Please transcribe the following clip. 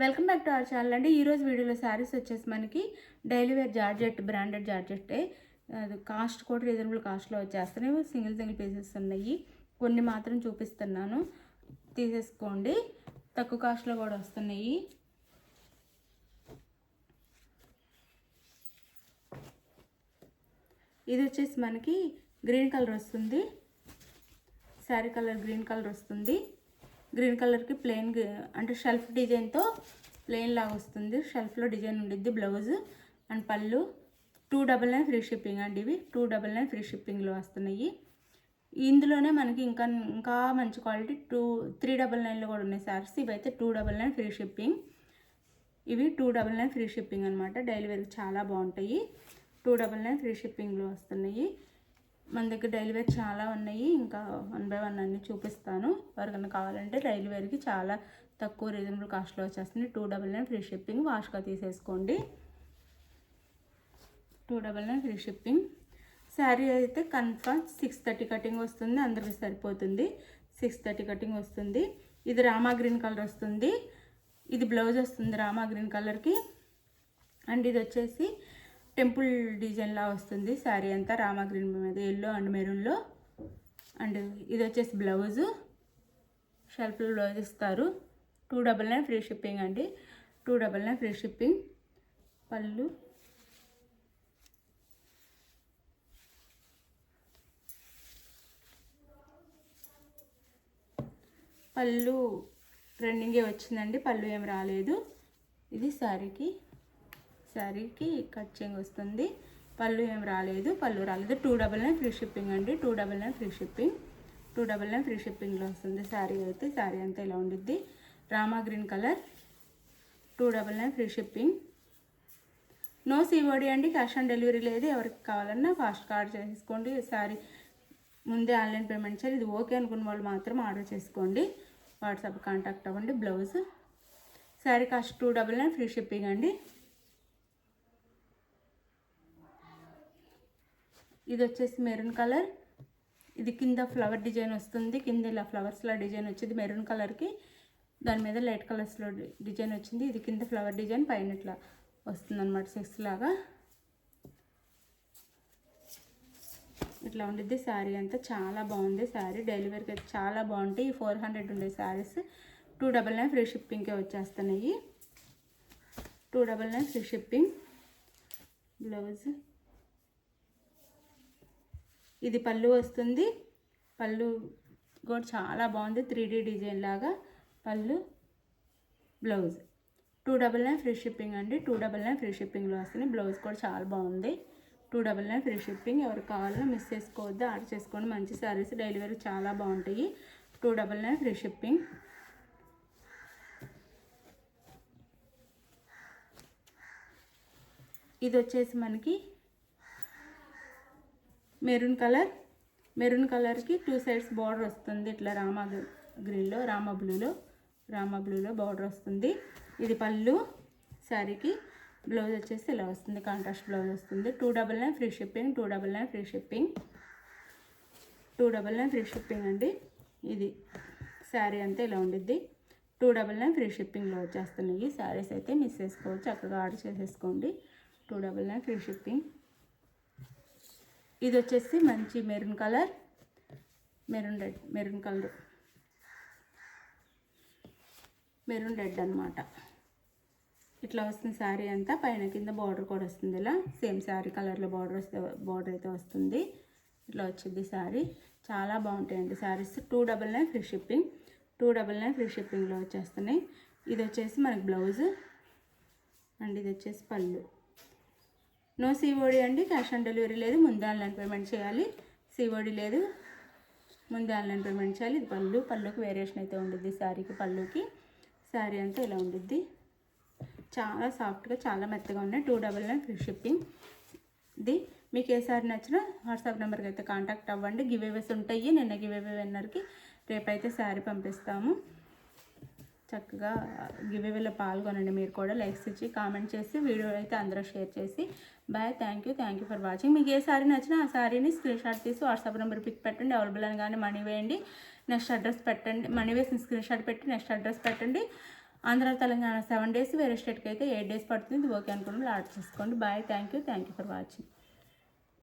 Welcome back to our channel అండి. ఈరోజు వీడియోలో శారీస్ వచ్చేసి మనకి డైలీ వేర్ జార్జెట్, బ్రాండెడ్ జార్జెట్టే. అది కాస్ట్ కూడా రీజనబుల్ కాస్ట్లో వచ్చేస్తున్నాయి. సింగిల్ పీసెస్ ఉన్నాయి. కొన్ని మాత్రం చూపిస్తున్నాను, తీసేసుకోండి. తక్కువ కాస్ట్లో కూడా వస్తున్నాయి. ఇది వచ్చేసి మనకి గ్రీన్ కలర్ వస్తుంది. శారీ కలర్ గ్రీన్ కలర్ వస్తుంది. గ్రీన్ కలర్కి ప్లెయిన్ అంటే షెల్ఫ్ డిజైన్తో ప్లెయిన్ లాగా వస్తుంది. షెల్ఫ్లో డిజైన్ ఉండిద్ది. బ్లౌజ్ అండ్ పళ్ళు 299 ఫ్రీ షిప్పింగ్ అండి. ఇవి 299 ఫ్రీ షిప్పింగ్లో వస్తున్నాయి. ఇందులోనే మనకి ఇంకా మంచి క్వాలిటీ 399లో కూడా ఉన్నాయి సారీస్. ఇవైతే 299 ఫ్రీ షిప్పింగ్. ఇవి 299 ఫ్రీ షిప్పింగ్ అనమాట. డైలీ వేర్కి చాలా బాగుంటాయి. 299 ఫ్రీ షిప్పింగ్లో వస్తున్నాయి. మన దగ్గర డైలీ వేర్ చాలా ఉన్నాయి. ఇంకా 1 బై 1 అన్నీ చూపిస్తాను. ఎవరికైనా కావాలంటే డైలీ వేర్కి చాలా తక్కువ రీజనబుల్ కాస్ట్లో వచ్చేస్తుంది. 299 ఫ్రీ షిప్పింగ్. వాష్గా తీసేసుకోండి. 299 ఫ్రీ షిప్పింగ్. శారీ అయితే కన్ఫర్మ్ 630 కటింగ్ వస్తుంది. అందరికీ సరిపోతుంది. 630 కటింగ్ వస్తుంది. ఇది రామా గ్రీన్ కలర్ వస్తుంది. ఇది బ్లౌజ్ వస్తుంది రామా గ్రీన్ కలర్కి. అండ్ ఇది వచ్చేసి టెంపుల్ డిజైన్లా వస్తుంది. శారీ అంతా రామా గ్రీన్ మీద ఎల్లో అండ్ మెరూన్లో. అండ్ ఇది వచ్చేసి బ్లౌజు. షెల్ఫ్లో బ్లౌజ్ ఇస్తారు. 299 ఫ్రీ షిప్పింగ్ అండి. 299 ఫ్రీ షిప్పింగ్. పళ్ళు ట్రెండింగే వచ్చిందండి. పళ్ళు ఏం రాలేదు. ఇది శారీకి కట్చింగ్ వస్తుంది. పళ్ళు ఏం రాలేదు. 299 ఫ్రీ షిప్పింగ్ అండి. 299 ఫ్రీ షిప్పింగ్. 299 ఫ్రీ షిప్పింగ్లో వస్తుంది. శారీ అయితే శారీ అంతా ఇలా ఉండిద్ది. రామా green colour. 299 free shipping. No COD అండి. క్యాష్ ఆన్ డెలివరీ లేదు. ఎవరికి కావాలన్నా ఫాస్ట్ కార్డ్ చేసుకోండి. శారీ ముందే ఆన్లైన్ పేమెంట్ చేయాలి. ఇది ఓకే అనుకున్న వాళ్ళు మాత్రం ఆర్డర్ చేసుకోండి. వాట్సాప్ కాంటాక్ట్ అవ్వండి. Blouse sari cost 299 free shipping అండి. ఇది వచ్చేసి మెరూన్ కలర్. ఇది కింద ఫ్లవర్ డిజైన్ వస్తుంది. కింద ఇలా ఫ్లవర్స్లో డిజైన్ వచ్చింది మెరూన్ కలర్కి. దాని మీద లైట్ కలర్స్లో డిజైన్ వచ్చింది. ఇది కింద ఫ్లవర్ డిజైన్, పైన ఇట్లా వస్తుంది అనమాట. 6 లాగా ఇట్లా ఉండిద్ది. శారీ అంతా చాలా బాగుంది. శారీ డైలీ వేర్కి అయితే చాలా బాగుంటాయి. 400 ఉండే శారీస్ 299 ఫ్రీ షిప్పింగ్కే వచ్చేస్తున్నాయి. 299 ఫ్రీ షిప్పింగ్. బ్లౌజ్ ఇది పళ్ళు వస్తుంది. పళ్ళు కూడా చాలా బాగుంది. 3D డిజైన్ లాగా పళ్ళు. బ్లౌజ్ 299 ఫ్రీ షిప్పింగ్ అండి. 299 ఫ్రీ షిప్పింగ్లో వస్తుంది. బ్లౌజ్ కూడా చాలా బాగుంది. 299 ఫ్రీ షిప్పింగ్. ఎవరికి కావాలన్నా మిస్ చేసుకోవద్దు, ఆర్డర్ చేసుకోండి. మంచి శారీస్ డైలీ వేర్ చాలా బాగుంటాయి. 299 ఫ్రీ షిప్పింగ్. ఇది వచ్చేసి మనకి మెరూన్ కలర్కి 2 సైడ్స్ బార్డర్ వస్తుంది. ఇట్లా రామా గ్రీన్లో, రామా బ్లూలో బార్డర్ వస్తుంది. ఇది పళ్ళు. శారీకి బ్లౌజ్ వచ్చేసి ఇలా వస్తుంది. కాంట్రాస్ట్ బ్లౌజ్ వస్తుంది. 299 free shipping. 299 free shipping. 299 free shipping అండి. ఇది శారీ అంతా ఇలా ఉండిద్ది. 299 ఫ్రీ షిప్పింగ్లో వచ్చేస్తున్నాయి. శారీస్ అయితే మిస్ చేసుకోవచ్చు, చక్కగా ఆర్డర్ చేసేసుకోండి. 299 ఫ్రీ షిప్పింగ్. ఇది వచ్చేసి మంచి మెరూన్ కలర్, మెరూన్ రెడ్ అనమాట. ఇట్లా వస్తుంది శారీ అంతా. పైన కింద బార్డర్ కూడా వస్తుంది. ఇలా సేమ్ శారీ కలర్లో బార్డర్ అయితే వస్తుంది. ఇట్లా వచ్చింది శారీ. చాలా బాగుంటాయండి శారీస్. 299 free shipping. 299 ఫ్రీ షిప్పింగ్లో వచ్చేస్తున్నాయి. ఇది వచ్చేసి మనకి బ్లౌజ్ అండ్ ఇది వచ్చేసి పళ్ళు. నో సిఓడి అండి. క్యాష్ ఆన్ డెలివరీ లేదు. ముందే ఆన్లైన్ పేమెంట్ చేయాలి. సిఓడి లేదు, ముందే ఆన్లైన్ పేమెంట్ చేయాలి. ఇది పళ్ళుకి వేరియేషన్ అయితే ఉండిద్ది. శారీకి పళ్ళుకి. శారీ అంతా ఇలా ఉండిద్ది. చాలా సాఫ్ట్గా, చాలా మెత్తగా ఉన్నాయి. 299 ఫ్రీ షిప్పింగ్. ఇది మీకు ఏ సారీ నచ్చినా వాట్సాప్ నెంబర్కి అయితే కాంటాక్ట్ అవ్వండి. గివేవేస్ ఉంటాయి. నిన్న గివేవే విన్నర్కి రేపైతే శారీ పంపిస్తాము. చక్కగా గివేవేలో పాల్గొనండి. మీరు కూడా లైక్స్ ఇచ్చి కామెంట్ చేసి వీడియో అయితే అందరూ షేర్ చేసి. Bye. Thank you for watching. మీకు ఏ సారీ నచ్చినా ఆ సారీని స్క్రీన్ షాట్ తీసి వాట్సాప్ నెంబర్ పిక్ పెట్టండి. అవైలబుల్ అని కానీ మనీ వేయండి. నెక్స్ట్ అడ్రస్ పెట్టండి. మనీ వేసిన స్క్రీన్ షాట్ పెట్టి నెక్స్ట్ అడ్రస్ పెట్టండి. ఆంధ్ర తెలంగాణ 7 days, వేరే స్టేట్కి అయితే 8 days పడుతుంది. ఇది ఓకే అనుకున్న ఆర్డర్ చేసుకోండి. Bye, thank you for watching.